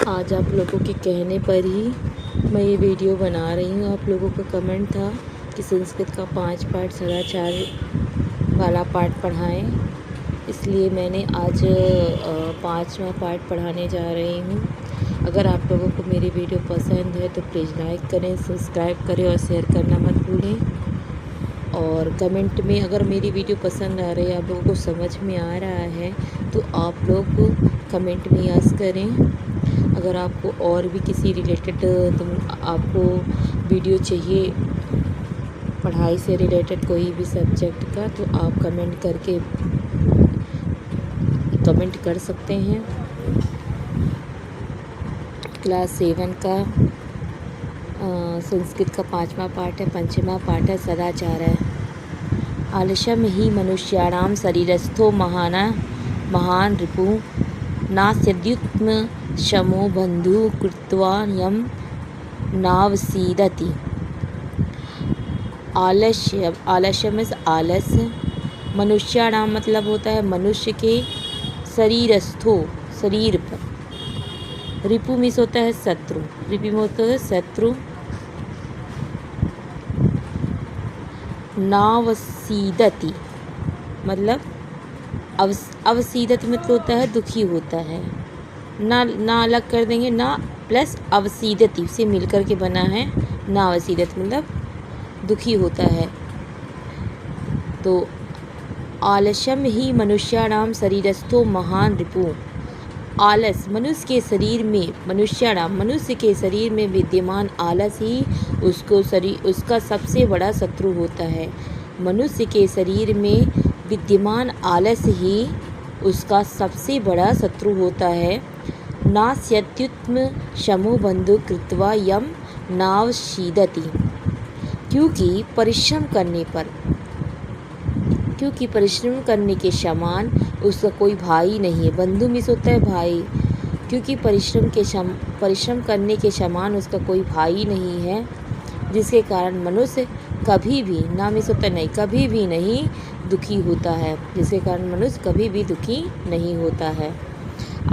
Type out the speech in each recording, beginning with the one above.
आज आप लोगों के कहने पर ही मैं ये वीडियो बना रही हूँ। आप लोगों का कमेंट था कि संस्कृत का 5 पाठ सदाचार वाला पाठ पढ़ाएं, इसलिए मैंने आज 5वां पाठ पढ़ाने जा रही हूँ। अगर आप लोगों को मेरी वीडियो पसंद है तो प्लीज़ लाइक करें, सब्सक्राइब करें और शेयर करना मत भूलें। और कमेंट में अगर मेरी वीडियो पसंद आ रही है, आप लोगों को समझ में आ रहा है, तो आप लोग कमेंट में यस करें। अगर आपको और भी किसी रिलेटेड आपको वीडियो चाहिए पढ़ाई से रिलेटेड कोई भी सब्जेक्ट का, तो आप कमेंट कर सकते हैं। क्लास 7 का संस्कृत का 5वां पाठ है, 5वां पाठ है सदाचार है। आलस्यम ही मनुष्याणां शरीरस्थो महान रिपु नास्यद्युत्म शमो बंधु कृत्वा यम नावसीदति। आलस्य में आलस्य, मनुष्याणाम मतलब होता है मनुष्य के, शरीरस्थो शरीर पर, रिपु मिस होता है शत्रु, रिपु में होता है शत्रु, नावसीदति मतलब अवसीदति मतलब होता है दुखी होता है। ना अलग कर देंगे, ना प्लस अवसीदति से मिलकर के बना है नावसीदति मतलब दुखी होता है। तो आलस्यम ही मनुष्याणाम शरीरस्थो महान रिपु। आलस मनुष्य के शरीर में, मनुष्य के शरीर में विद्यमान आलस ही उसका सबसे बड़ा शत्रु होता है। मनुष्य के शरीर में विद्यमान आलस ही उसका सबसे बड़ा शत्रु होता है। नास्यत्युत्म शमो बंधु कृत्वा यम नावसीदति। क्योंकि परिश्रम करने के समान उसका कोई भाई नहीं है। बंधु मिस होता है भाई, क्योंकि परिश्रम करने के समान उसका कोई भाई नहीं है, जिसके कारण मनुष्य कभी भी, ना मिस होता नहीं, कभी भी नहीं दुखी होता है, जिसके कारण मनुष्य कभी भी दुखी नहीं होता है।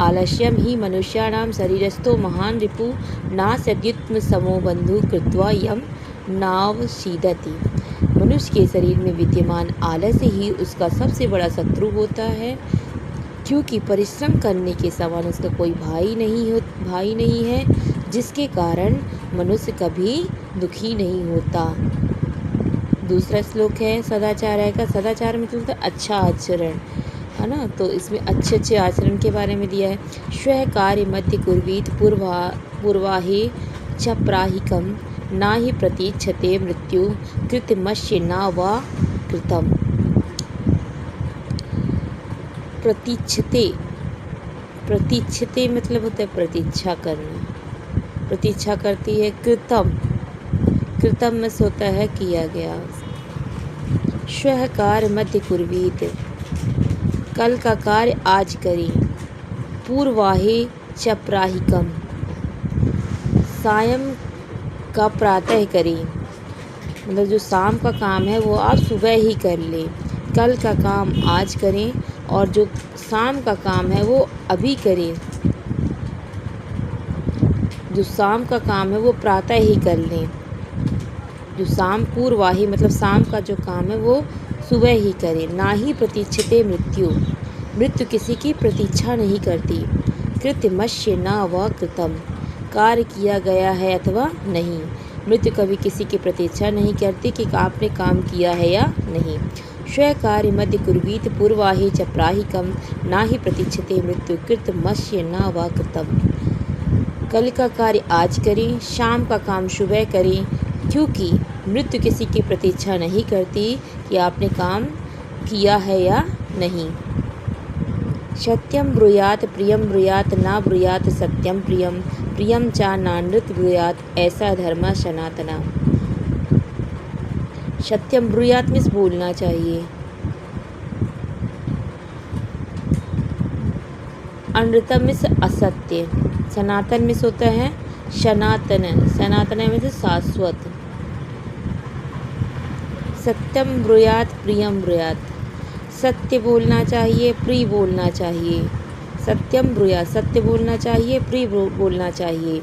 आलस्यम ही मनुष्याणां शरीरस्थो महान रिपु नास्यद्युत्म समो बंधु कृत्वा यम नावसीदति। मनुष्य के शरीर में विद्यमान आलस ही उसका सबसे बड़ा शत्रु होता है, क्योंकि परिश्रम करने के समान उसका कोई भाई नहीं है, जिसके कारण मनुष्य कभी दुखी नहीं होता। दूसरा श्लोक है सदाचार है का। सदाचार मतलब अच्छा आचरण है ना, तो इसमें अच्छे आचरण के बारे में दिया है। स्व कार्य मध्य कुर्वीत पूर्वाहे च प्राहिकम ना ही प्रतीक्षते मृत्यु कृतमस्य न वा कृतम। प्रतीक्षते मतलब होता है प्रतीक्षा करना, प्रतीक्षा करती है। कृतम में होता है किया गया। स्व कार्य मध्य कुर्वीत, कल का कार्य आज करें। पूर्वाहे च प्राहिकम, सायं का प्रातः करें, मतलब जो शाम का काम है वो आप सुबह ही कर लें। कल का काम आज करें और जो शाम का काम है वो अभी करें। जो शाम का काम है वो प्रातः ही कर लें। जो शाम पूर्वाही मतलब शाम का जो काम है वो सुबह ही करें। ना ही प्रतीक्षते मृत्यु किसी की प्रतीक्षा नहीं करती। कृतमस्य न व कृतम, कार्य किया गया है अथवा नहीं। मृत्यु कभी किसी की प्रतीक्षा नहीं करती कि आपने काम किया है या नहीं। स्व कार्य मध्य कुर्वीत पूर्वाहे च प्राहिकम ना ही प्रतीक्षते मृत्यु कृतमस्य न व कृतम। कल का कार्य आज करें, शाम का काम सुबह करें, क्योंकि मृत्यु किसी की प्रतीक्षा नहीं करती कि आपने काम किया है या नहीं। सत्यम ब्रूयात प्रियम ब्रूयात ना ब्रूयात सत्यम प्रियम प्रियम चा नानृत ब्रूयात, ऐसा धर्म सनातना। सत्यम ब्रूयात में बोलना चाहिए, अनृतम में से असत्य, सनातन में से होता है सनातन में से शाश्वत। सत्यम ब्रूयात प्रियम ब्रूयात, सत्य बोलना चाहिए, प्रिय बोलना चाहिए। सत्यम ब्रूयात, सत्य बोलना चाहिए, प्रिय बोलना चाहिए।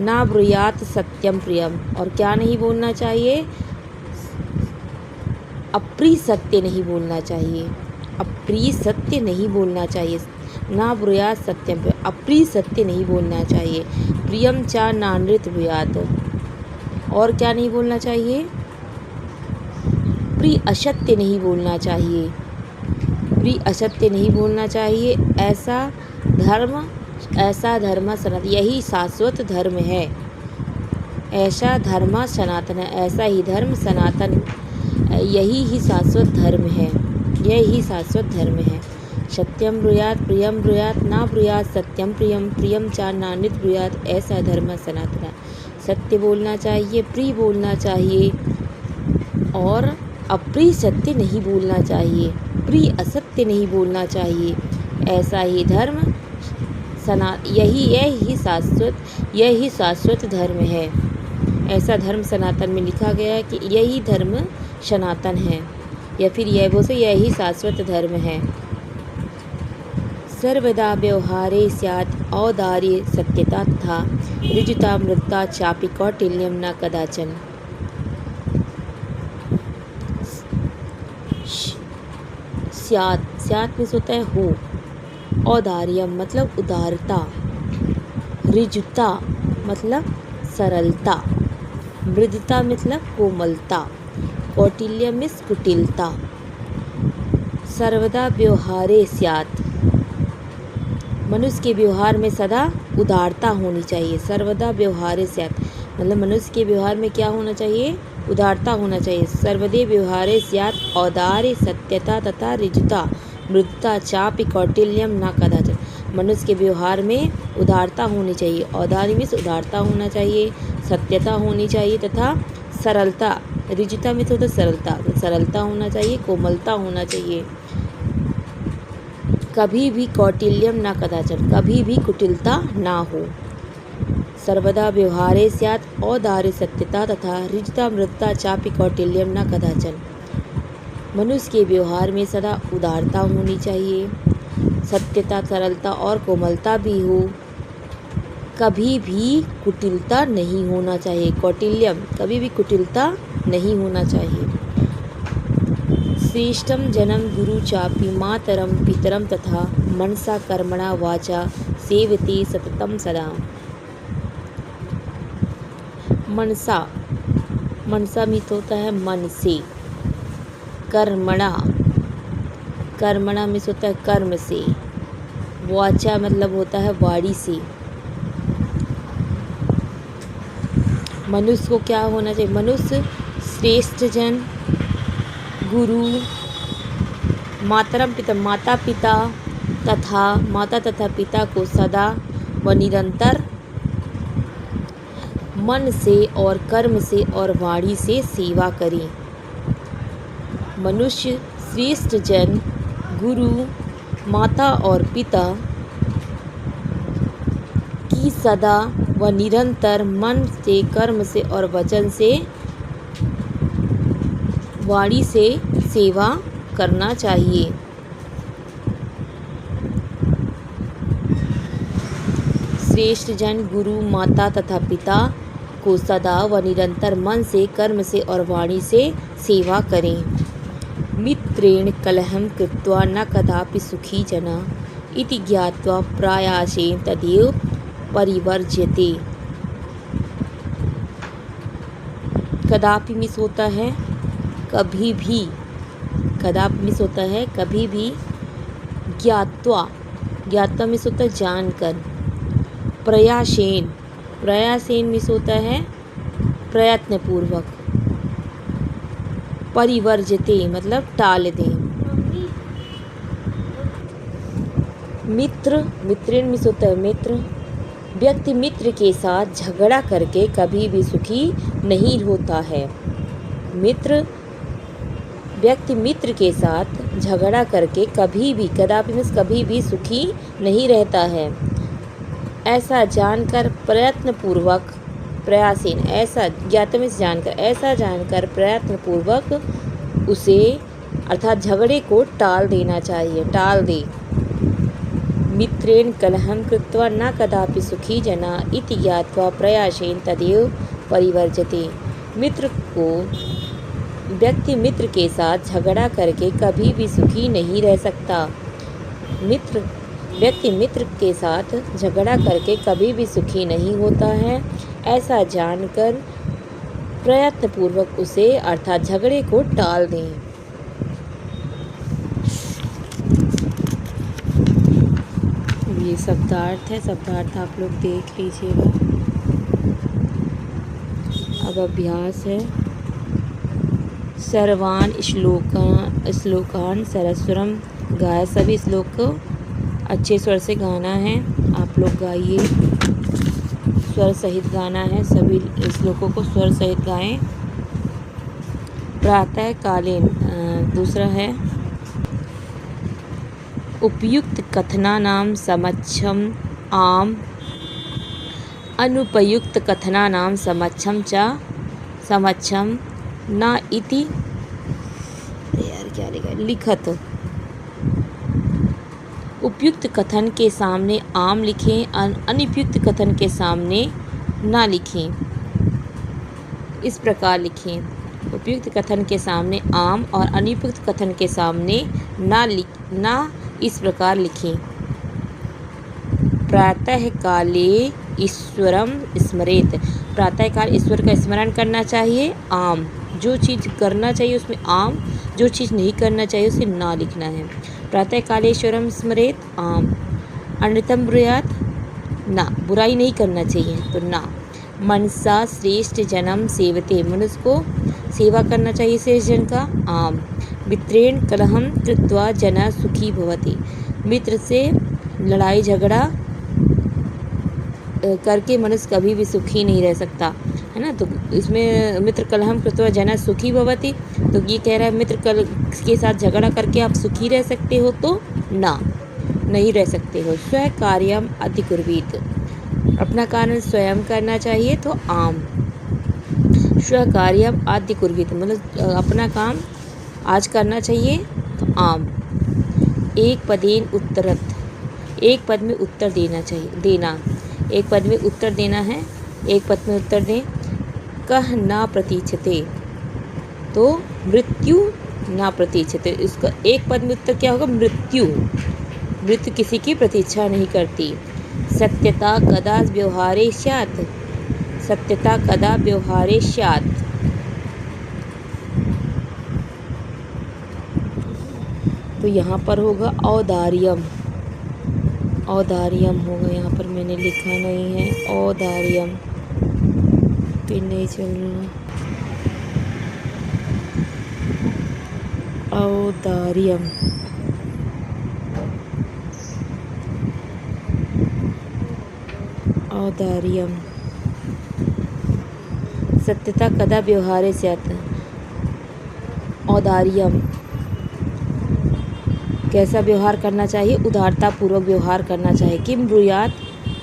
ना ब्रूयात सत्यम प्रियम, और क्या नहीं बोलना चाहिए, अप्रिय सत्य नहीं बोलना चाहिए, अप्रिय सत्य नहीं बोलना चाहिए। ना ब्रूयात सत्यम प्रियम, अप्रिय सत्य नहीं बोलना चाहिए। प्रियम चा नानृत ब्रूयात, और क्या नहीं बोलना चाहिए, प्रिय असत्य नहीं बोलना चाहिए, प्रिय असत्य नहीं बोलना चाहिए। ऐसा धर्म सनातन, यही शाश्वत धर्म है। ऐसा धर्म सनातन है, ऐसा ही धर्म सनातन, यही ही शाश्वत धर्म है, यही शाश्वत धर्म है। सत्यम ब्रूयात प्रियम ब्रूयात, ना ब्रूयात सत्यम प्रियम, प्रियम चा नान्यत ब्रूयात, ऐसा धर्म सनातन। सत्य बोलना चाहिए, प्रिय बोलना चाहिए, और अप्रिय सत्य नहीं बोलना चाहिए, प्रिय असत्य नहीं बोलना चाहिए। ऐसा ही धर्म यही शाश्वत धर्म है। ऐसा धर्म सनातन में लिखा गया है कि यही धर्म सनातन है, या फिर यह बोल से यही शाश्वत धर्म है। सर्वदा व्यवहारे स्यात् औदार्य सत्यता तथा ऋजुता मृता चापि कौटिल्यम न कदाचन। स्यात् में होता है हो, औदार्यम मतलब उदारता, ऋजुता मतलब सरलता, मृदुता मतलब कोमलता, कौटिल्यम मीन्स कुटिलता। सर्वदा व्यवहारे स्यात्, मनुष्य के व्यवहार में सदा उदारता होनी चाहिए। सर्वदा व्यवहारे स्यात् मतलब मनुष्य के व्यवहार में क्या होना चाहिए, उदारता होना चाहिए। सर्वदे व्यवहारे स्यात् औदार्य सत्यता तथा ऋजुता मृदुता चापि कौटिल्यम न कदाचन। मनुष्य के व्यवहार में उदारता होनी चाहिए, औदार्य में उदारता होना चाहिए, सत्यता होनी चाहिए तथा सरलता, ऋजुता में तो सरलता, सरलता होना चाहिए, कोमलता होना चाहिए। कभी भी कौटिल्यम ना कदाचन, कभी भी कुटिलता ना हो। सर्वदा व्यवहारे स्यात् औदार्य सत्यता तथा ऋजुता मृदुता चापि कौटिल्यम न कदाचन। मनुष्य के व्यवहार में सदा उदारता होनी चाहिए, सत्यता, सरलता और कोमलता भी हो। कभी भी कुटिलता नहीं होना चाहिए, कौटिल्यम, कभी भी कुटिलता नहीं होना चाहिए। श्रेष्ठम जन्म गुरु चापि मातरम पितरम तथा मनसा कर्मणा वाचा सेवते सततम सदा। मनसा मित होता है मन से, कर्मणा मिस होता है कर्म से, वाचा मतलब होता है वाणी से। मनुष्य को क्या होना चाहिए, मनुष्य श्रेष्ठ जन, गुरु, मातरम पिता माता तथा पिता को सदा व निरंतर मन से और कर्म से और वाणी से सेवा करें। मनुष्य श्रेष्ठ जन, गुरु, माता और पिता की सदा व निरंतर मन से, कर्म से और वचन से, वाणी से सेवा करना चाहिए। श्रेष्ठ जन, गुरु, माता तथा पिता को सदा व निरंतर मन से, कर्म से और वाणी से सेवा करें। मित्रेण कलहं कृत्वा न कदापि सुखी जना इति ज्ञात्वा प्रयासेन तदेव परिवर्ज्यते। कदापि मिस होता है कभी भी, कदापि मिस होता है कभी भी। ज्ञात्वा मिस होता है जानकर। प्रयासेन मिस होता है प्रयत्नपूर्वक। परिवर्जते मतलब टाल दें। मित्रेण मिस होता है मित्र। व्यक्ति मित्र के साथ झगड़ा करके कभी भी सुखी नहीं होता है। व्यक्ति मित्र के साथ झगड़ा करके कभी भी, कदापि मीन्स कभी भी सुखी नहीं रहता है। ऐसा जानकर प्रयत्नपूर्वक, प्रयासीन, ऐसा ज्ञात में जानकर, ऐसा जानकर प्रयत्नपूर्वक उसे अर्थात झगड़े को टाल देना चाहिए, टाल दे। मित्रेण कलहं कृत्वा न कदापि सुखी जना इति ज्ञात्वा प्रयासेन तदेव परिवर्जते। व्यक्ति मित्र के साथ झगड़ा करके कभी भी सुखी नहीं रह सकता। व्यक्ति मित्र के साथ झगड़ा करके कभी भी सुखी नहीं होता है। ऐसा जानकर प्रयत्नपूर्वक उसे अर्थात झगड़े को टाल दें। ये शब्दार्थ है, शब्दार्थ आप लोग देख लीजिएगा। अब अभ्यास है। सर्वान श्लोकान सरस्वरम गाय। सभी श्लोक को अच्छे स्वर से गाना है। आप लोग गाइए, स्वर सहित गाना है। सभी श्लोकों को स्वर सहित गाएं। प्रातः कालीन दूसरा है उपयुक्त कथनानां समक्षम आम, अनुपयुक्त कथनानां समक्षम च समक्षम न इति। यार क्या लिखत। उपयुक्त कथन के सामने आम लिखें, अनुपयुक्त कथन के सामने ना लिखें। इस प्रकार लिखें। उपयुक्त कथन के सामने आम और अनुपयुक्त कथन के सामने ना इस प्रकार लिखें। प्रातः काले ईश्वरम स्मरेत। प्रातः काल ईश्वर का स्मरण करना चाहिए। आम, जो चीज़ करना चाहिए उसमें आम, जो चीज़ नहीं करना चाहिए उसे ना लिखना है। प्रातः कालेश्वरम स्मरेत आम। अनृतम ब्रूयात ना, बुराई नहीं करना चाहिए तो ना। मनसा श्रेष्ठ जन्म सेवते, मनुष्य को सेवा करना चाहिए श्रेष्ठ जन का। आम। मित्रेण कलहम कृत्वा जना सुखी भवति। मित्र से लड़ाई झगड़ा करके मनुष्य कभी भी सुखी नहीं रह सकता, है ना। तो इसमें मित्र कलहम कृत्वा जना सुखी भवति, तो ये कह रहा है मित्र के साथ झगड़ा करके आप सुखी रह सकते हो तो ना, नहीं रह सकते हो। स्व कार्यम अधिकुर्वीत, अपना कार्य स्वयं करना चाहिए तो आम। स्व कार्यम अधिकुर्वीत मतलब अपना काम आज करना चाहिए तो आम। एक पदेन उत्तरत, एक पद में उत्तर देना चाहिए, देना। एक पद में उत्तर देना है, एक पद में उत्तर दें। कह ना प्रतीक्षते, तो मृत्यु ना प्रतीक्षते। इसका एक पद में उत्तर क्या होगा? मृत्यु। मृत्यु किसी की प्रतीक्षा नहीं करती। सत्यता कदा व्यवहारे स्यात्, सत्यता कदा व्यवहारे स्यात्। तो यहाँ पर होगा औदार्यम, औदार्यम होगा। यहाँ पर मैंने लिखा नहीं है औदार्यम, फिर नहीं चलना। औदार्यम, औदार्यम। सत्यता कदा व्यवहारे स्यात्। औदार्यम कैसा व्यवहार करना चाहिए? उदारता पूर्वक व्यवहार करना चाहिए। किम ब्रूयात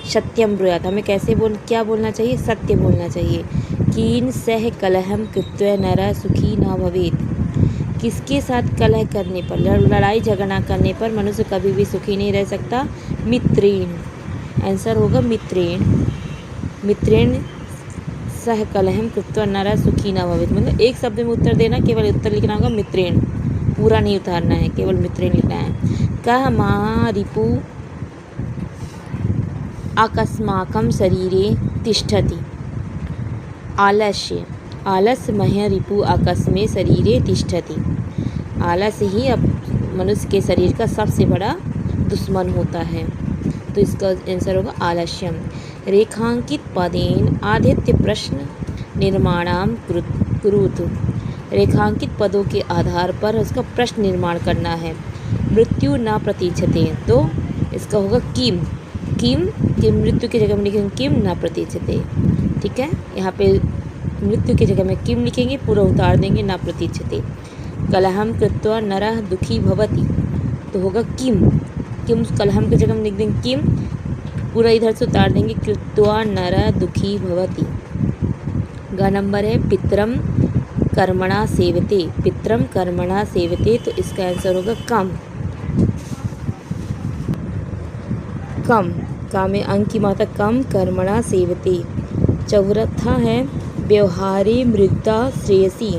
सत्यम ब्रूयात, हमें कैसे क्या बोलना चाहिए? सत्य बोलना चाहिए। कीन सह कलहम कृत्वा नरः सुखी न भवेत्, किसके साथ कलह करने पर, लड़ाई झगड़ा करने पर मनुष्य कभी भी सुखी नहीं रह सकता? मित्रेण, आंसर होगा मित्रेण। मित्रेण सह कलहम कृत्वा नरः सुखी न भवेत्, मतलब एक शब्द में उत्तर देना, केवल उत्तर लिखना होगा मित्रेण, पूरा नहीं उतारना है, केवल मित्रेण लिखना है। कह महारिपु आकस्माकं शरीरे तिष्ठति। आलस्य, आलस्य महारिपु आकस्मे शरीरे तिष्ठति। आलस्य ही अब मनुष्य के शरीर का सबसे बड़ा दुश्मन होता है, तो इसका आंसर होगा आलस्यम। रेखांकित पदेन आदित्य प्रश्न निर्माणाम कुरुत, रेखांकित पदों के आधार पर उसका प्रश्न निर्माण करना है। मृत्यु न प्रतीक्षते, तो इसका होगा किम, किम, किम मृत्यु की जगह में लिखेंगे किम न प्रतीक्षते। ठीक है, यहाँ पे मृत्यु की जगह में किम लिखेंगे, पूरा उतार देंगे न प्रतीक्षते। कलहम कृत्वा नरः दुखी भवति, तो होगा किम, किम कलहम की जगह में लिख देंगे किम, पूरा इधर से उतार देंगे कृत्वा नरः दुखी भवति। ग नंबर है पितरम कर्मणा सेवते, पितरम कर्मणा सेवते, तो इसका आंसर होगा कम। कम, का में अंग की मात्रा कम, कर्मणा सेवते। चौथा है व्यवहारे मृगता श्रेयसी,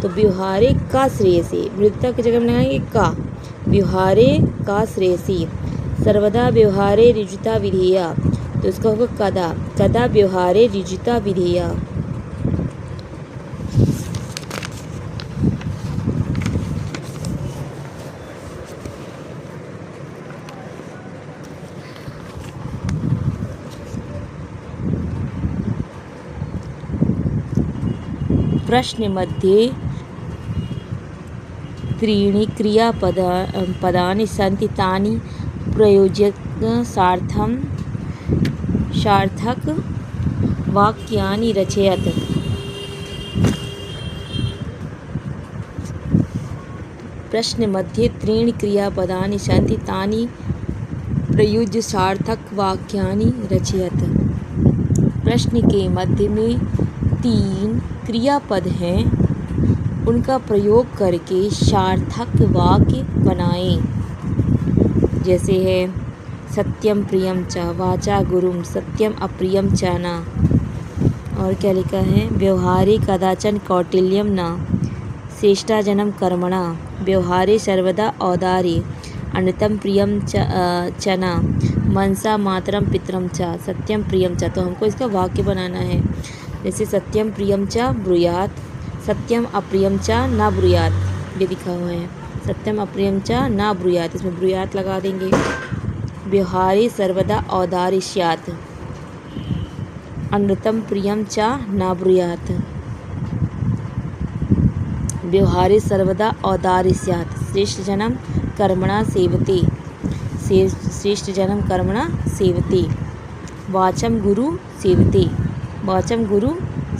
तो व्यवहारे का श्रेयसी, मृगता की जगह बनाएंगे का, व्यवहारे का श्रेयसी। सर्वदा व्यवहारे ऋजुता विधेया, तो इसका होगा कदा, कदा व्यवहारे ऋजुता विधेया। प्रश्न मध्ये त्रीणि क्रियापदानि सन्ति तानि सार्थक वाक्यानि रचयत। प्रश्न मध्ये त्रीणि क्रियापदानि सन्ति तानि प्रयुज्य सार्थक वाक्यानि रचयत। प्रश्न के मध्य में 3 क्रियापद हैं, उनका प्रयोग करके सार्थक वाक्य बनाएं। जैसे है सत्यम प्रियम च वाचा गुरुम सत्यम अप्रियम च न। और क्या लिखा है, व्यवहारे कदाचन कौटिल्यम न श्रेष्ठाजनम कर्मणा व्यवहारे सर्वदा औदार्य अनृतम प्रियम च न मनसा मातरम पितरम च सत्यम प्रियम च। तो हमको इसका वाक्य बनाना है। जैसे सत्यम प्रियम च ब्रूयात, सत्यम अप्रियम च न ब्रूयात, ये लिखा हुआ है सत्यम अप्रियम च न ब्रूयात, इसमें ब्रूयात लगा देंगे। व्यवहारे सर्वदा औदार्य स्यात्, अनृतम प्रियम च न ब्रूयात। व्यवहारे सर्वदा औदार्य स्यात्, श्रेष्ठ जन्म कर्मणा सेवते, श्रेष्ठ जन्म कर्मणा सेवते। वाचम गुरु सेवते, वाचम गुरु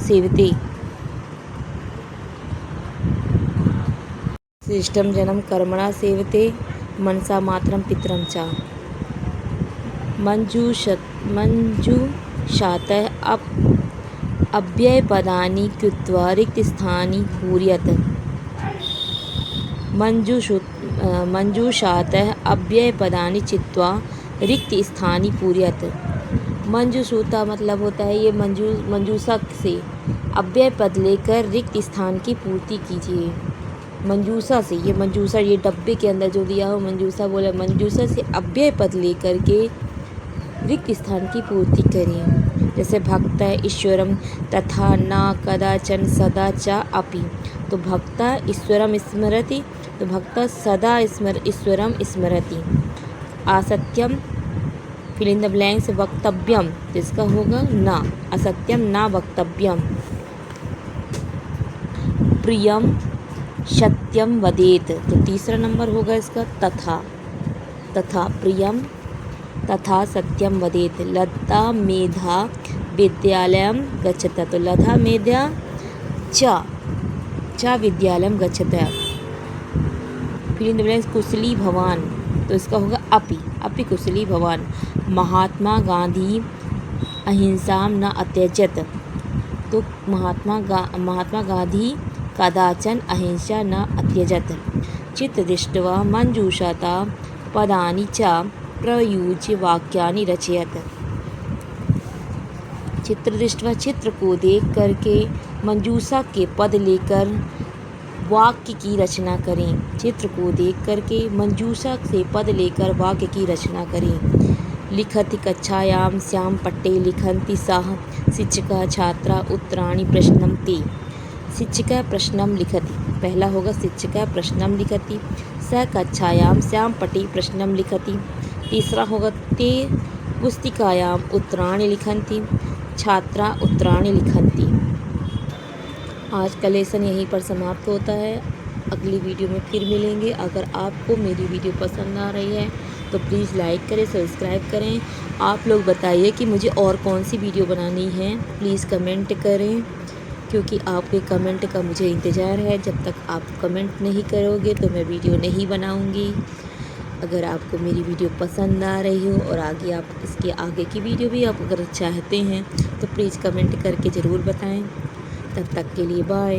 सेवते। श्रेष्ठम जन्म कर्मणा सेवते मनसा मातरम पितरम च। मंजूषातः अव्ययपदानि कृत्वा रिक्तस्थानि पूरयत। मंजूषातः अव्ययपदानि चित्वा रिक्तस्थानि पूरयत। मंजूषूता मतलब होता है ये मंजूषा से अव्यय पद लेकर रिक्त स्थान की पूर्ति कीजिए। मंजूषा से, ये मंजूषा ये डब्बे के अंदर जो दिया हो मंजूषा बोला, मंजूषा से अव्यय पद लेकर के रिक्त स्थान की पूर्ति करें। जैसे भक्त ईश्वरम तथा न कदाचन सदा च अपि, तो भक्ता ईश्वरम स्मरति, तो भक्ता सदा ईश्वरम स्मरति। असत्यम फिल इन द ब्लैंक्स वक्तव्यम, तो इसका होगा ना, असत्यम ना वक्तव्यम। प्रियम सत्यम वदेत, तो तीसरा नंबर होगा इसका तथा, तथा प्रियम तथा सत्यम वदेत। लता मेधा विद्यालयम गच्छत, तो लता मेधा च विद्यालयम गच्छत। फिर इन द ब्लैंक्स कुशली भवान, तो इसका होगा अपि कुशली भवान। महात्मा गांधी अहिंसा न अत्यजत, तो महात्मा गांधी कदाचन अहिंसा न अत्यजत। चित्तदृष्ट्वा मंजूषाता पदानि च प्रयुज्य वाक्यानि रचयत। चित्रदृष्ट्वा चित्र को देख करके मंजूषा के पद लेकर वाक्य की रचना करें। चित्र को देख करके मंजूषा से पद लेकर वाक्य की रचना करें। लिखति कक्षायां श्याम पट्टे लिखन्ति सह शिक्षिका छात्रा उत्तराणि प्रश्नं ते। शिक्षिका प्रश्नं लिखति, पहला होगा शिक्षिका प्रश्नं लिखति, स कक्षायां श्याम पट्टे प्रश्नं लिखति। तीसरा होगा ते पुस्तिकायां उत्तराणि लिखन्ति, छात्रा उत्तराणि लिखन्ति। आज का लेसन यहीं पर समाप्त होता है। अगली वीडियो में फिर मिलेंगे। अगर आपको मेरी वीडियो पसंद आ रही है तो प्लीज़ लाइक करें, सब्सक्राइब करें। आप लोग बताइए कि मुझे और कौन सी वीडियो बनानी है, प्लीज़ कमेंट करें, क्योंकि आपके कमेंट का मुझे इंतज़ार है। जब तक आप कमेंट नहीं करोगे तो मैं वीडियो नहीं बनाऊंगी। अगर आपको मेरी वीडियो पसंद आ रही हो और आगे आप इसके आगे की वीडियो भी आप अगर चाहते हैं तो प्लीज़ कमेंट करके ज़रूर बताएं। तब तक के लिए बाय।